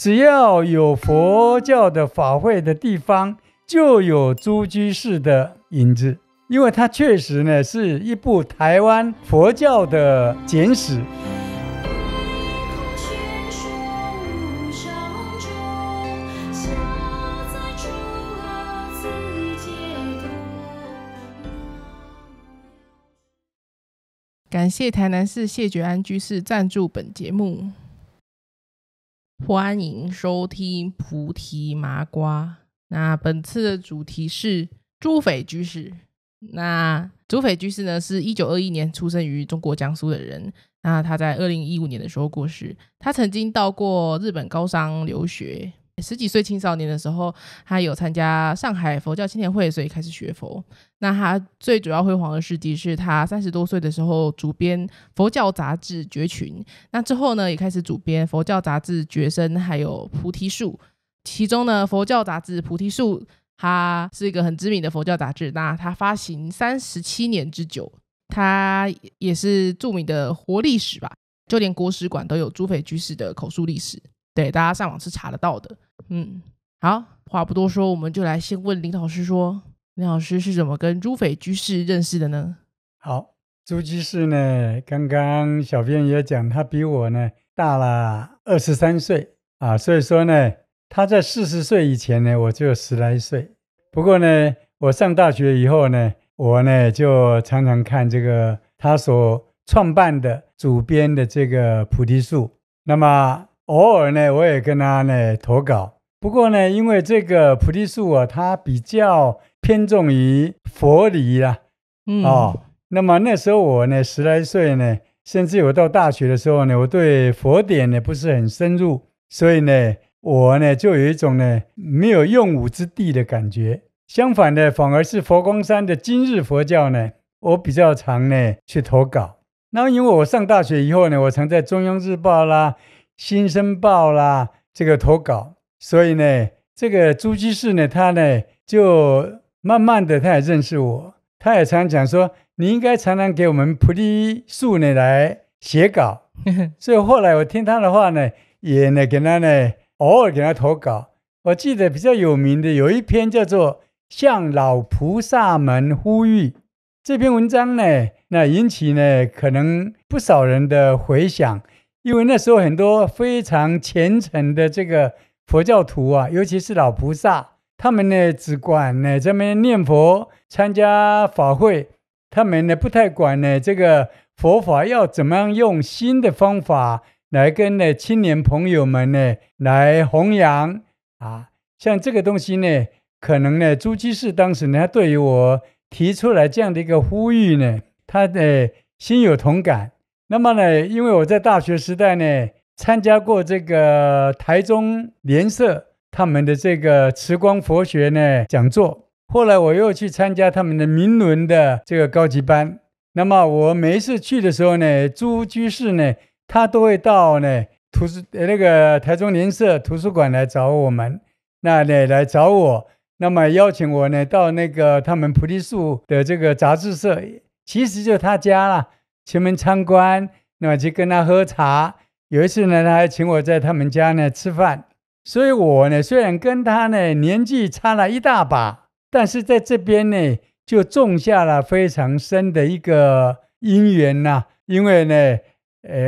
只要有佛教的法会的地方，就有朱居士的影子，因为它确实呢是一部台湾佛教的简史。感谢台南市谢觉安居士赞助本节目。欢迎收听菩提麻瓜。那本次的主题是诸斐居士。那诸斐居士呢，是1921年出生于中国江苏的人。那他在2015年的时候过世。他曾经到过日本高商留学，10几岁青少年的时候，他有参加上海佛教青年会，所以开始学佛。那他最主要辉煌的事迹是他30多岁的时候主编佛教杂志《觉群》，那之后呢也开始主编佛教杂志《觉生》还有《菩提树》。其中呢佛教杂志《菩提树》它是一个很知名的佛教杂志，那它发行37年之久，它也是著名的活历史吧，就连国史馆都有诸斐居士的口述历史，对，大家上网是查得到的。好，话不多说，我们就来先问林老师说，林老师是怎么跟诸斐居士认识的呢？好，朱居士呢，刚刚小编也讲，他比我呢大了23岁啊，所以说呢，他在40岁以前呢，我就10来岁。不过呢，我上大学以后呢，我呢就常常看这个他所创办的主编的这个菩提树，那么偶尔呢，我也跟他呢投稿。不过呢，因为这个菩提树啊，它比较偏重于佛理啦，那么那时候我呢10来岁呢，甚至我到大学的时候呢，我对佛典呢不是很深入，所以呢，我呢就有一种呢没有用武之地的感觉。相反的，反而是佛光山的今日佛教呢，我比较常呢去投稿。那因为我上大学以后呢，我常在中央日报啦、新生报啦这个投稿，所以呢，这个朱居士呢，他呢就慢慢的他也认识我，他也常讲说，你应该常常给我们菩提树呢来写稿。所以后来我听他的话呢，也呢给他呢偶尔给他投稿。我记得比较有名的有一篇叫做《向老菩萨们呼吁》，这篇文章呢，那引起呢可能不少人的回响，因为那时候很多非常虔诚的这个佛教徒啊，尤其是老菩萨，他们呢只管呢这边念佛、参加法会，他们呢不太管呢这个佛法要怎么样用新的方法来跟呢青年朋友们呢来弘扬啊。像这个东西呢，可能呢朱居士当时呢，他对于我提出来这样的一个呼吁呢，他的心有同感。那么呢，因为我在大学时代呢参加过这个台中联社他们的这个慈光佛学呢讲座，后来我又去参加他们的明伦的这个高级班。那么我每一次去的时候呢，朱居士呢他都会到呢那个台中联社图书馆来找我们，那呢来找我，那么邀请我呢到那个他们菩提树的这个杂志社，其实就是他家啦，前门参观，那么去跟他喝茶。有一次呢，他还请我在他们家呢吃饭。所以我呢虽然跟他呢年纪差了一大把，但是在这边呢就种下了非常深的一个因缘呐。因为呢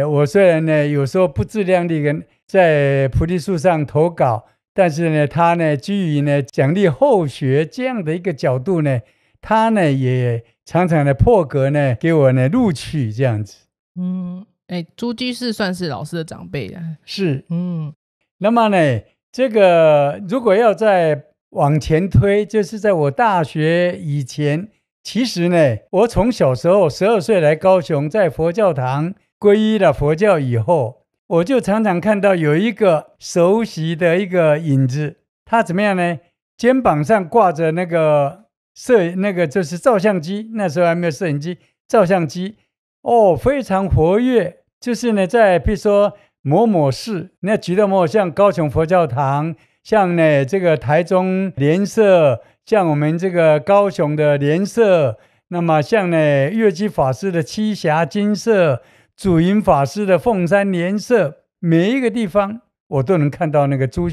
我虽然呢有时候不自量力跟在菩提树上投稿，但是呢他呢基于呢奖励后学这样的一个角度呢，他呢也常常的破格呢给我呢录取这样子。朱居士算是老师的长辈了。是。那么呢这个如果要再往前推，就是在我大学以前，其实呢我从小时候12岁来高雄，在佛教堂皈依了佛教以后，我就常常看到有一个熟悉的一个影子。他怎么样呢？肩膀上挂着那个就是照相机，那时候还没有摄影机，照相机非常活跃。就是呢在比如说某某市，那举到某像高雄佛教堂，像呢这个台中联社，像我们这个高雄的联社，那么像呢月基法师的栖霞金社，祖云法师的凤山联社，每一个地方我都能看到那个朱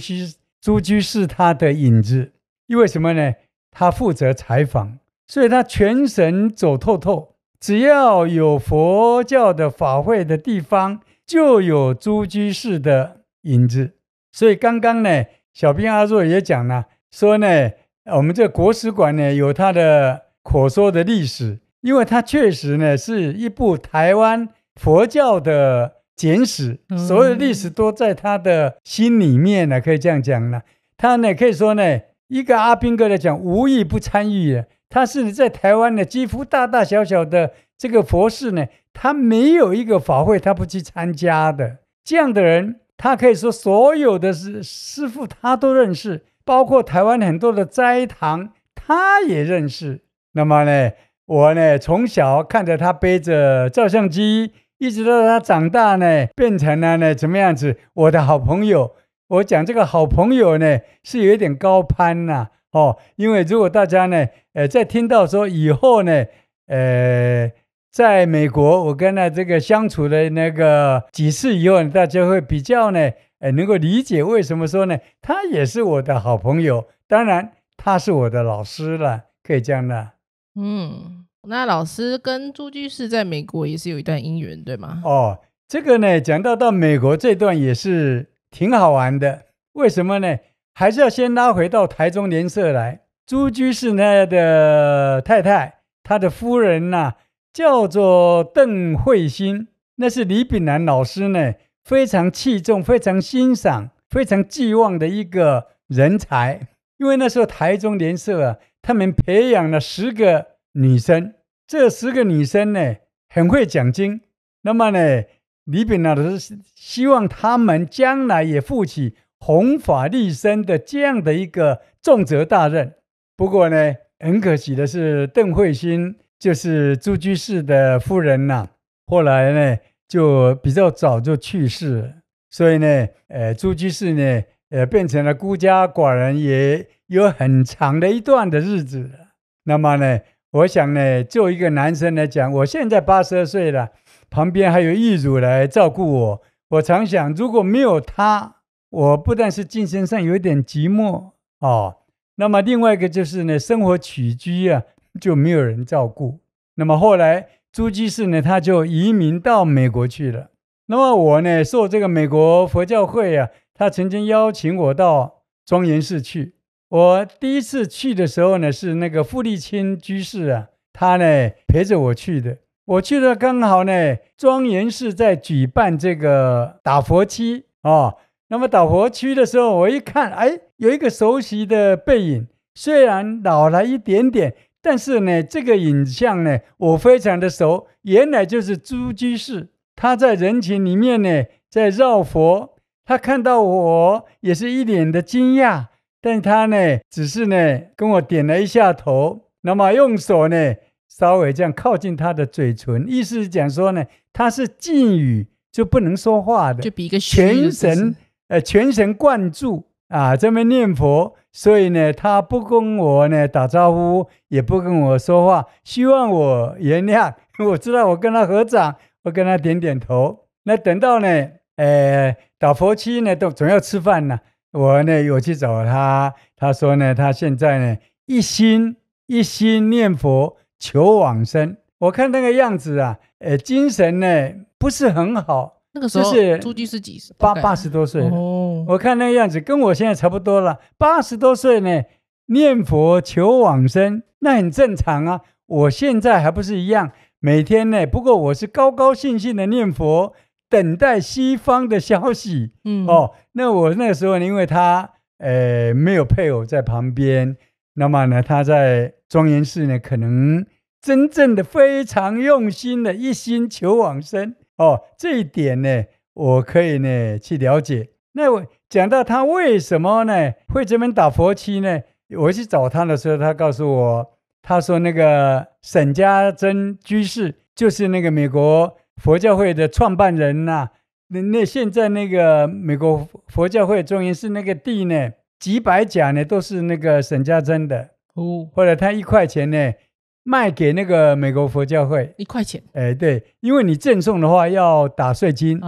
居士他的影子。因为什么呢？他负责采访，所以他全神走透透，只要有佛教的法会的地方，就有朱居士的影子。所以刚刚呢，小兵阿若也讲了，说呢，我们这国史馆呢有他的口说的历史，因为它确实呢是一部台湾佛教的简史，所有的历史都在他的心里面呢，可以这样讲了。他呢可以说呢，一个阿兵哥来讲，无意不参与的。他是在台湾呢，几乎大大小小的这个佛事呢，他没有一个法会他不去参加的。这样的人，他可以说所有的师父他都认识，包括台湾很多的斋堂他也认识。那么呢，我呢从小看着他背着照相机，一直到他长大呢，变成了呢怎么样子，我的好朋友。我讲这个好朋友呢，是有一点高攀呐，因为如果大家呢，在听到说以后呢，在美国我跟他这个相处的那个几次以后，大家会比较呢，能够理解为什么说呢，他也是我的好朋友，当然他是我的老师了，可以这样的。那老师跟朱居士在美国也是有一段姻缘，对吗？这个呢，讲到美国这段也是挺好玩的。为什么呢？还是要先拉回到台中联社来。朱居士呢的太太，他的夫人叫做邓慧欣，那是李炳南老师呢非常器重、非常欣赏、非常寄望的一个人才。因为那时候台中联社他们培养了10个女生，这10个女生呢很会讲经。那么呢，李炳南老师希望他们将来也负起弘法利生的这样的一个重责大任。不过呢，很可惜的是，邓慧欣就是朱居士的夫人后来呢就比较早就去世了，所以呢，朱居士呢，变成了孤家寡人，也有很长的一段的日子了。那么呢，我想呢，就一个男生来讲，我现在82岁了，旁边还有义乳来照顾我。我常想，如果没有他，我不但是精神上有一点寂寞那么另外一个就是呢，生活起居就没有人照顾。那么后来朱居士呢，他就移民到美国去了。那么我呢，受这个美国佛教会他曾经邀请我到庄严寺去。我第一次去的时候呢，是那个傅立清居士他呢陪着我去的。我去了刚好呢，庄严寺在举办这个打佛七那么打佛七的时候，我一看，有一个熟悉的背影，虽然老了一点点，但是呢，这个影像呢，我非常的熟，原来就是朱居士。他在人群里面呢，在绕佛，他看到我也是一脸的惊讶，但他呢，只是呢跟我点了一下头，那么用手呢稍微这样靠近他的嘴唇，意思是讲说呢，他是禁语，就不能说话的，就比一个全神贯注这边念佛，所以呢，他不跟我呢打招呼，也不跟我说话，希望我原谅。我知道我跟他合掌，我跟他点点头。那等到呢，打佛七呢，总要吃饭呢。我呢有去找他，他说呢，他现在呢一心念佛求往生。我看那个样子精神呢不是很好。那个时候朱居士几岁？80多岁了。我看那个样子跟我现在差不多了。80多岁呢，念佛求往生，那很正常我现在还不是一样，每天呢，不过我是高高兴兴的念佛，等待西方的消息。那我那个时候呢，因为他没有配偶在旁边，那么呢，他在庄严寺呢，可能真正的非常用心的一心求往生。这一点呢，我可以呢去了解。那我讲到他为什么呢会这边打佛七呢？我去找他的时候，他告诉我，他说那个沈家珍居士就是那个美国佛教会的创办人那现在那个美国佛教会庄严寺那个地呢，几百甲呢都是那个沈家珍的或者他1块钱呢卖给那个美国佛教会1块钱，对，因为你赠送的话要打税金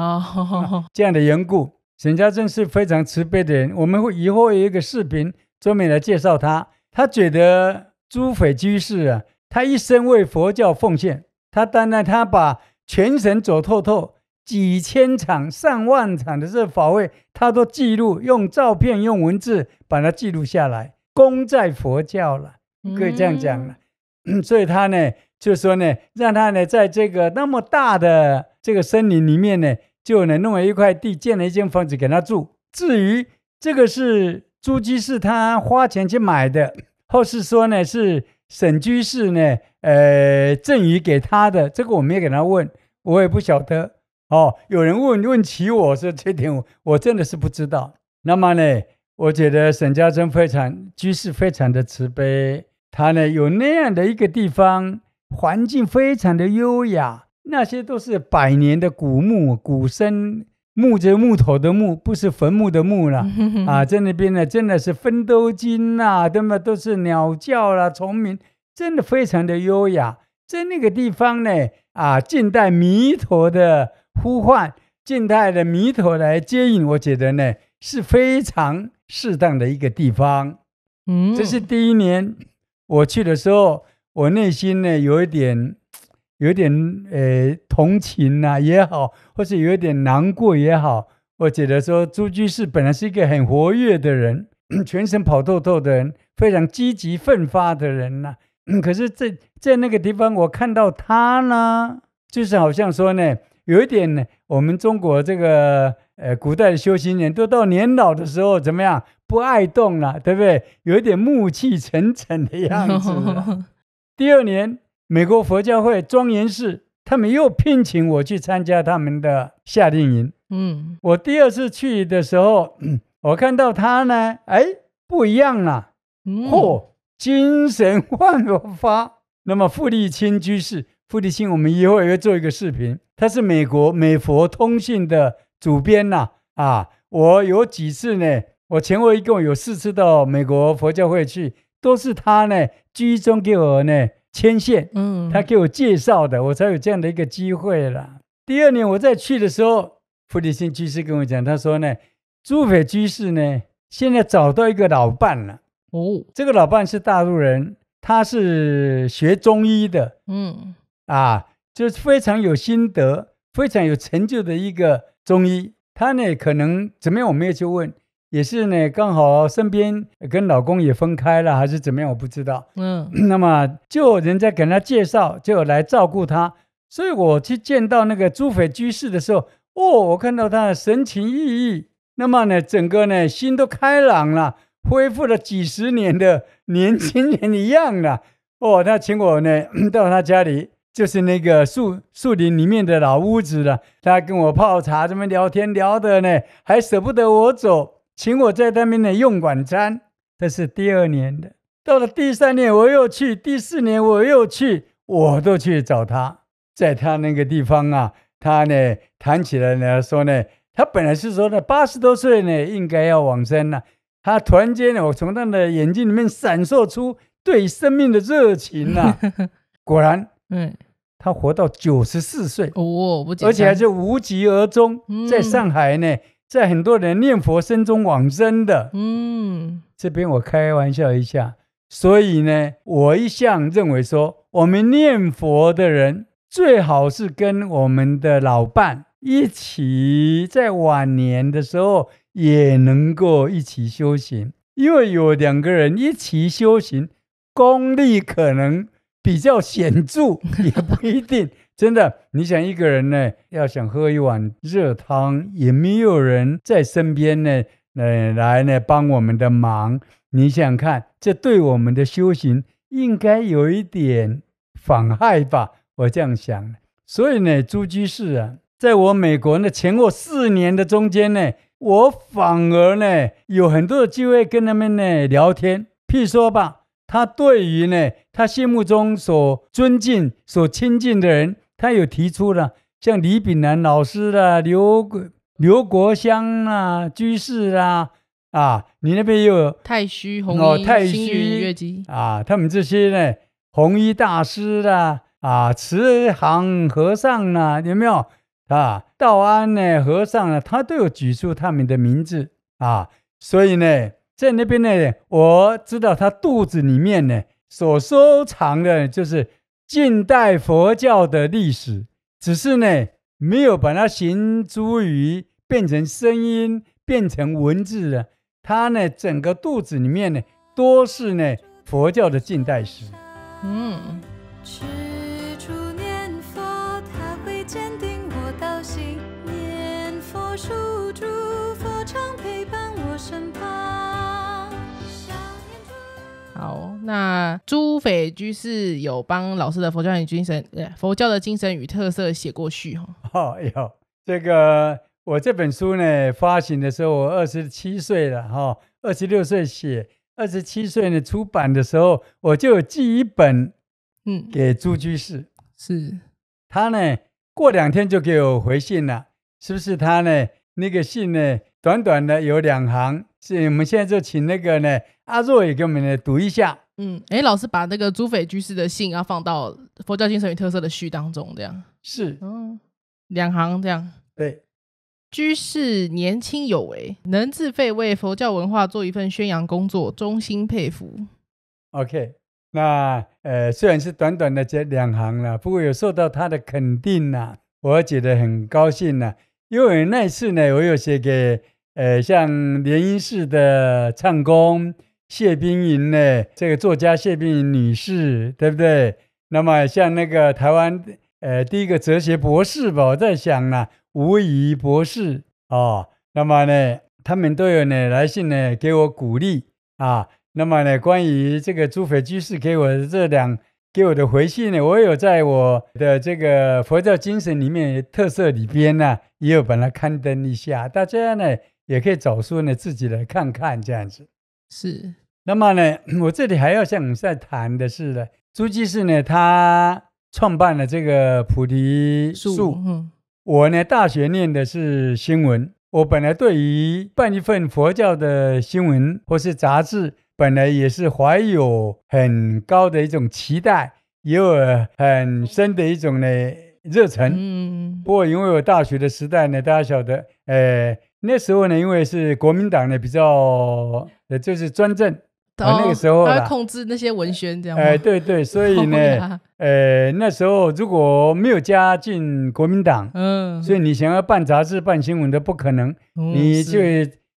这样的缘故。沈家珍是非常慈悲的人，我们以后有一个视频专门来介绍他。他觉得诸斐居士啊，他一生为佛教奉献，当然他把全省走透透，几千场上万场的这法会，他都记录，用照片用文字把它记录下来，功在佛教了，可以这样讲了。所以他呢就说呢，让他呢在这个那么大的这个森林里面呢，就呢弄了一块地，建了一间房子给他住。至于这个是朱居士他花钱去买的，或是说呢是沈居士呢赠予给他的，这个我没有给他问，我也不晓得哦。有人问起我说这点我真的是不知道。那么呢，我觉得沈家珍居士非常的慈悲，他呢有那样的一个地方，环境非常的优雅，那些都是百年的古木古森。木头的木，不是坟墓的墓了啊！在那边呢，真的是分斗金呐，都是鸟叫啦、虫鸣，真的非常的优雅。在那个地方呢，近代弥陀的呼唤，近代的弥陀来接引，我觉得呢是非常适当的一个地方。这是第一年我去的时候，我内心呢有一点同情也好，或是有一点难过也好，我觉得说朱居士本来是一个很活跃的人，全身跑透透的人，非常积极奋发的人可是在那个地方我看到他呢，就是好像说呢，有一点呢，我们中国这个古代的修行人都到年老的时候怎么样，不爱动了，对不对？有一点暮气沉沉的样子第二年美国佛教会庄严寺，他们又聘请我去参加他们的夏令营。我第二次去的时候，我看到他呢，不一样了，精神焕发。那么傅立清居士，傅立清我们以后也会做一个视频，他是美国美佛通信的主编我有几次呢，我前后一共有4次到美国佛教会去，都是他呢居中给我呢牵线，他给我介绍的，我才有这样的一个机会了。第二年我再去的时候，傅立清居士跟我讲，他说呢，诸斐居士呢现在找到一个老伴了。这个老伴是大陆人，他是学中医的，就是非常有心得、非常有成就的一个中医。他呢可能怎么样，我没有去问。也是呢，刚好身边跟老公也分开了，还是怎么样，我不知道。那么就人家给他介绍，就来照顾他。所以我去见到那个诸斐居士的时候，我看到他的神情奕奕，那么呢，整个呢心都开朗了，恢复了几十年的年轻人一样了。他请我呢到他家里，就是那个树林里面的老屋子了。他跟我泡茶，这么聊天聊的呢，还舍不得我走。请我在那边呢用晚餐，这是第2年的。到了第3年我又去，第4年我又去，我都去找他。在他那个地方他呢谈起来呢说呢，他本来是说呢80多岁呢应该要往生了，他突然间呢，我从他的眼睛里面闪烁出对生命的热情果然他活到94岁不简单，而且还是无疾而终，在上海呢，在很多人念佛声中往生的。这边我开玩笑一下。所以呢，我一向认为说，我们念佛的人最好是跟我们的老伴一起在晚年的时候也能够一起修行，因为有2个人一起修行，功力可能比较显著，也不一定。真的，你想一个人呢，要想喝一碗热汤，也没有人在身边呢，来呢帮我们的忙。你想想看，这对我们的修行应该有一点妨害吧？我这样想。所以呢，朱居士在我美国呢前后4年的中间呢，我反而呢有很多的机会跟他们呢聊天。譬如说吧，他对于呢他心目中所尊敬、所亲近的人，他有提出了像李炳南老师啦、刘国香居士啦。你那边也有太虚、弘一、太星云、虚月基他们这些呢，弘一大师啦，慈航和尚啦，有没有？道安呢和尚呢，他都有举出他们的名字啊，所以呢，在那边呢，我知道他肚子里面呢所收藏的就是近代佛教的历史，只是呢没有把它形诸于变成声音、变成文字的。他呢整个肚子里面呢多是呢佛教的近代史。持住念佛，它会坚定我道心。念佛数诸佛常陪伴我身旁。好，那朱斐居士有帮老师的佛教的精神与特色写过序有这个，我这本书呢发行的时候我27岁了26岁写，27岁呢出版的时候我就有寄一本给朱居士，是他呢过2天就给我回信了，是不是他呢那个信呢短短的有2行，所以我们现在就请那个呢阿若也给我们呢读一下。老师把那个朱斐居士的信要放到佛教精神与特色的序当中，这样是2行这样。对，居士年轻有为，能自费为佛教文化做一份宣扬工作，衷心佩服。OK， 那虽然是短短的这2行了，不过有受到他的肯定啦，我觉得很高兴啦。因为那一次呢，我有写给像联姻寺的唱功谢冰莹呢，这个作家谢冰莹女士，对不对？那么像那个台湾第一个哲学博士吧，我在想呢，吴怡博士那么呢，他们都有呢来信呢给我鼓励啊。那么呢，关于这个朱斐居士给我的给我的回信呢，我有在我的这个佛教精神里面特色里边呢，也有把它刊登一下，大家呢也可以找书呢自己来看看这样子。是，那么呢，我这里还要向你再谈的是呢，朱居士呢，他创办了这个菩提树。我呢，大学念的是新闻，我本来对于办一份佛教的新闻或是杂志，本来也是怀有很高的一种期待，也有很深的一种呢热忱。不过因为我大学的时代呢，大家晓得，那时候呢，因为是国民党呢比较就是专政，那个时候他会控制那些文宣这样吗？对，所以呢，那时候如果没有加进国民党，所以你想要办杂志、办新闻的不可能，你就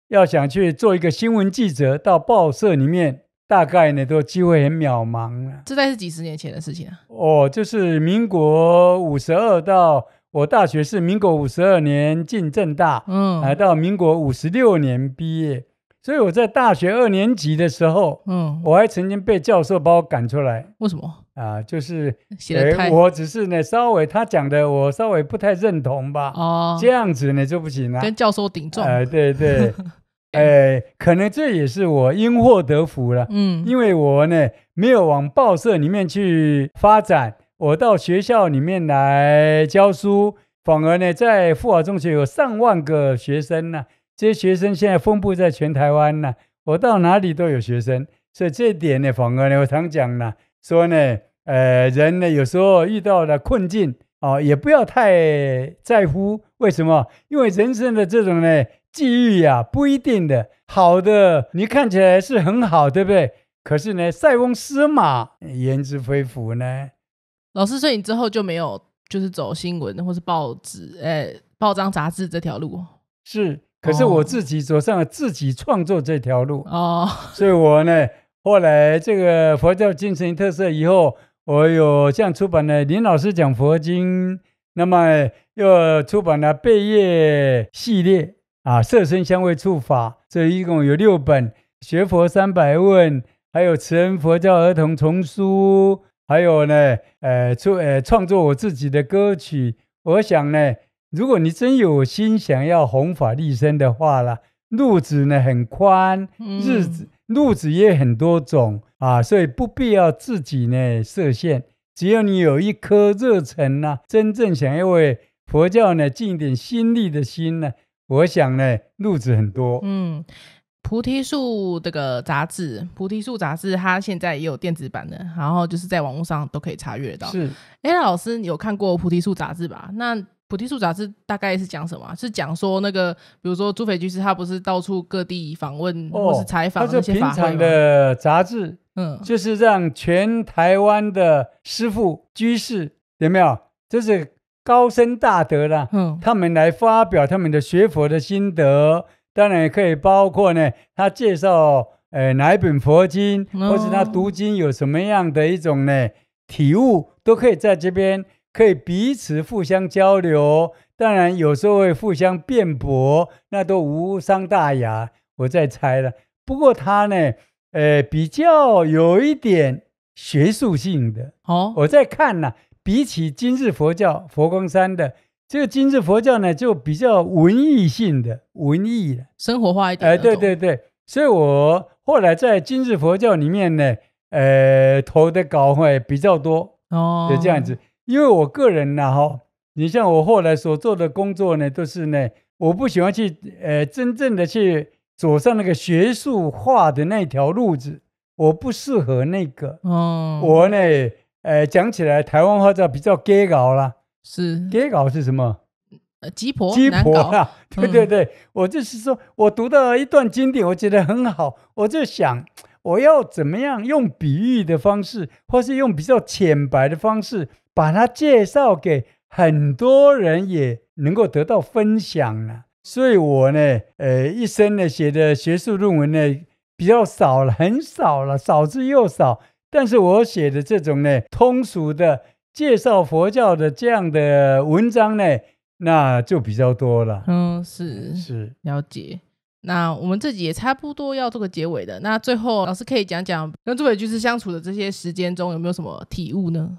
要想去做一个新闻记者，到报社里面，大概呢都机会很渺茫了。这大概是几十年前的事情啊？就是民国52到我大学是民国52年进政大，到民国56年毕业。所以我在大学2年级的时候，我还曾经被教授把我赶出来。为什么？就是我只是呢他讲的我稍微不太认同吧。这样子呢就不行了，跟教授顶撞。对，可能这也是我因祸得福了。因为我呢没有往报社里面去发展，我到学校里面来教书，反而呢在富华中学有上万个学生呢。这些学生现在分布在全台湾呢，我到哪里都有学生，所以这一点呢，反而呢，我常讲呢，说呢，人呢有时候遇到了困境也不要太在乎。为什么？因为人生的这种呢际遇不一定的，好的你看起来是很好，对不对？可是呢，塞翁失马，焉知非福呢？老师，所以你之后就没有就是走新闻或是报纸、报章杂志这条路？是。可是我自己走上了自己创作这条路所以我呢后来这个佛教精神特色以后，我有像出版了林老师讲佛经，那么又出版了贝叶系列色身香味触法，这一共有6本，学佛300问，还有慈恩佛教儿童丛书，还有呢创作我自己的歌曲。我想呢，如果你真有心想要弘法利生的话啦，路子呢很宽，路子也很多种所以不必要自己呢设限。只要你有一颗热忱真正想要为佛教呢尽一点心力的心呢，我想呢路子很多。菩提树这个杂志，菩提树杂志它现在也有电子版的，然后就是在网络上都可以查阅到。是，那老师有看过菩提树杂志吧？那菩提树杂志大概是讲什么？是讲说那个，比如说朱斐居士他不是到处各地访问、或是采访那些法会吗？它是平常的杂志，就是让全台湾的师父居士有没有，就是高僧大德啦，他们来发表他们的学佛的心得，当然也可以包括呢，他介绍哪一本佛经，或者他读经有什么样的一种呢体悟，都可以在这边可以彼此互相交流，当然有时候会互相辩驳，那都无伤大雅，我在猜了。不过他呢比较有一点学术性的我在看呢，比起今日佛教佛光山的这个今日佛教呢，就比较文艺性的，文艺的生活化一点对对对，所以我后来在今日佛教里面呢投的稿会比较多就这样子。因为我个人呢你像我后来所做的工作呢，都是呢我不喜欢去真正的去走上那个学术化的那条路子，我不适合那个我呢讲起来台湾话叫比较假搞啦，是假搞是什么？鸡婆啦，对对对，我就是说我读到一段经典我觉得很好，我就想我要怎么样用比喻的方式，或是用比较浅白的方式把它介绍给很多人也能够得到分享了。所以我呢一生呢写的学术论文呢比较少了，很少了，少之又少，但是我写的这种呢通俗的介绍佛教的这样的文章呢，那就比较多了。是了解。那我们这集也差不多要做个结尾的，那最后老师可以讲讲跟朱斐居士相处的这些时间中有没有什么体悟呢？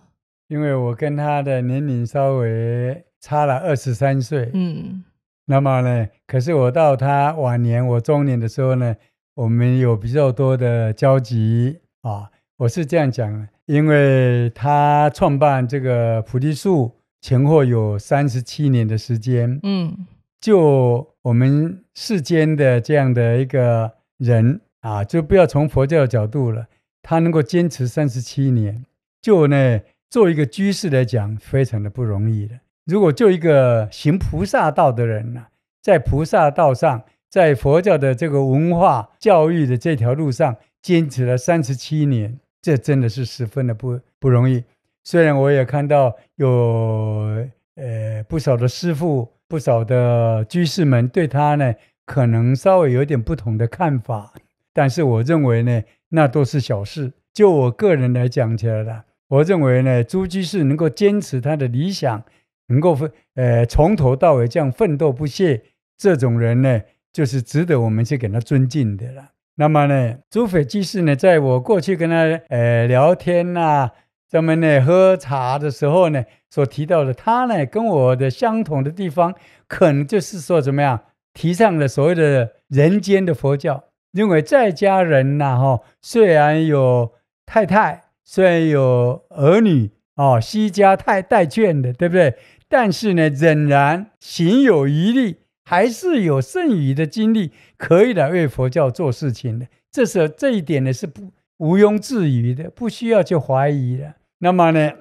因为我跟他的年龄稍微差了23岁，那么呢，可是我到他晚年我中年的时候呢，我们有比较多的交集我是这样讲的，因为他创办这个菩提树前后有37年的时间，就我们世间的这样的一个人就不要从佛教的角度了，他能够坚持37年，就呢做一个居士来讲非常的不容易的。如果就一个行菩萨道的人在菩萨道上，在佛教的这个文化教育的这条路上坚持了37年，这真的是十分的不容易。虽然我也看到有不少的师父，不少的居士们对他呢可能稍微有点不同的看法，但是我认为呢那都是小事。就我个人来讲起来了，我认为呢朱居士能够坚持他的理想，能够从头到尾这样奋斗不懈，这种人呢就是值得我们去给他尊敬的了。那么呢朱斐居士呢，在我过去跟他聊天咱们呢喝茶的时候呢所提到的，他呢跟我的相同的地方可能就是说怎么样提倡了所谓的人间的佛教，认为在家人虽然有太太，虽然有儿女惜家带眷的，对不对？但是呢仍然行有余力，还是有剩余的精力可以来为佛教做事情的，这一点呢是毋庸置疑的，不需要去怀疑的。那么呢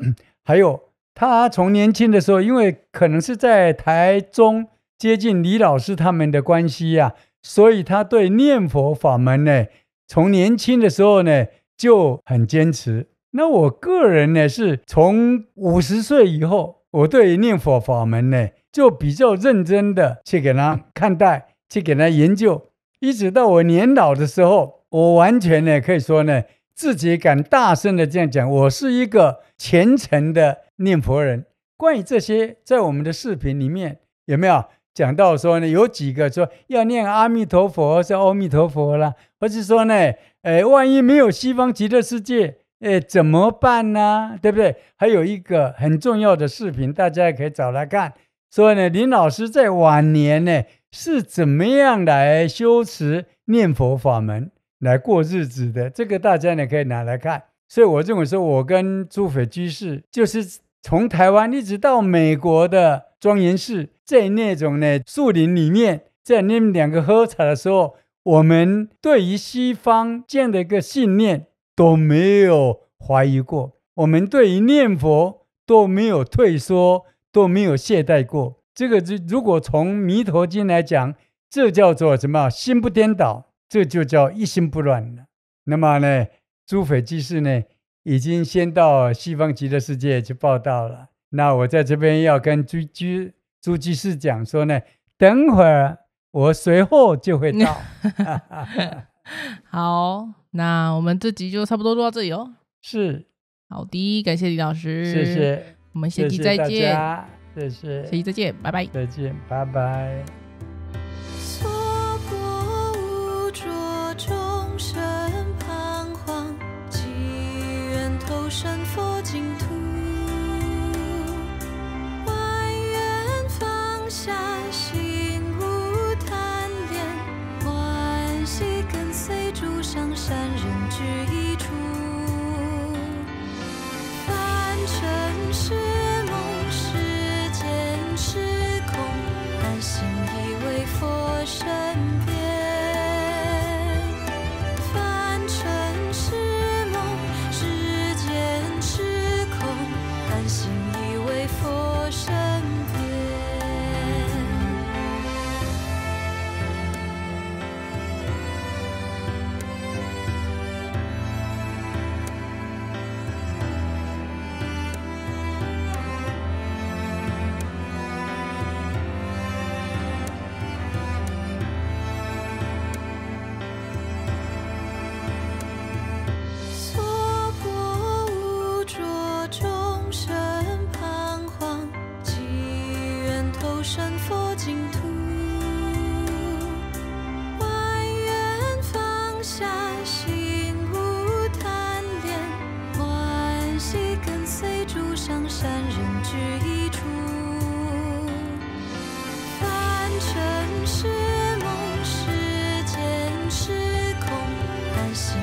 还有他从年轻的时候，因为可能是在台中接近李老师他们的关系所以他对念佛法门呢从年轻的时候呢就很坚持。那我个人呢是从50岁以后，我对念佛法门呢就比较认真的去给他看待，去给他研究，一直到我年老的时候，我完全呢可以说呢自己敢大声的这样讲，我是一个虔诚的念佛人。关于这些在我们的视频里面有没有讲到说呢，有几个说要念阿弥陀佛是阿弥陀佛啦，或是说呢万一没有西方极乐世界怎么办呢？对不对？还有一个很重要的视频，大家也可以找来看，说呢林老师在晚年呢是怎么样来修持念佛法门来过日子的，这个大家呢可以拿来看。所以我认为说，我跟朱斐居士就是从台湾一直到美国的庄严寺，在那种呢树林里面，在你们两个喝茶的时候，我们对于西方这样的一个信念都没有怀疑过，我们对于念佛都没有退缩，都没有懈怠过。这个如果从弥陀经来讲，这叫做什么？心不颠倒，这就叫一心不乱了。那么呢，诸斐居士呢，已经先到西方极乐世界去报道了。那我在这边要跟朱居士讲说呢，等会儿我随后就会到。好，那我们这集就差不多录到这里哦。是，好的，感谢李老师，谢谢，我们下期再见，谢谢大家，谢谢，下期再见，拜拜。再见，拜拜。娑婆无着，众生彷徨，祈愿投身佛净土。万缘放下，心无贪恋，欢喜跟随诸上善人俱一处。凡尘是梦，世间是空，甘心依为佛身边。凡尘是梦，世间是空，甘心依为佛身边。娑婆无着，众生彷徨，祈愿投身佛净土。万缘放下，心无贪恋，欢喜跟随诸上善人俱一处。凡尘是梦，世间是空，甘心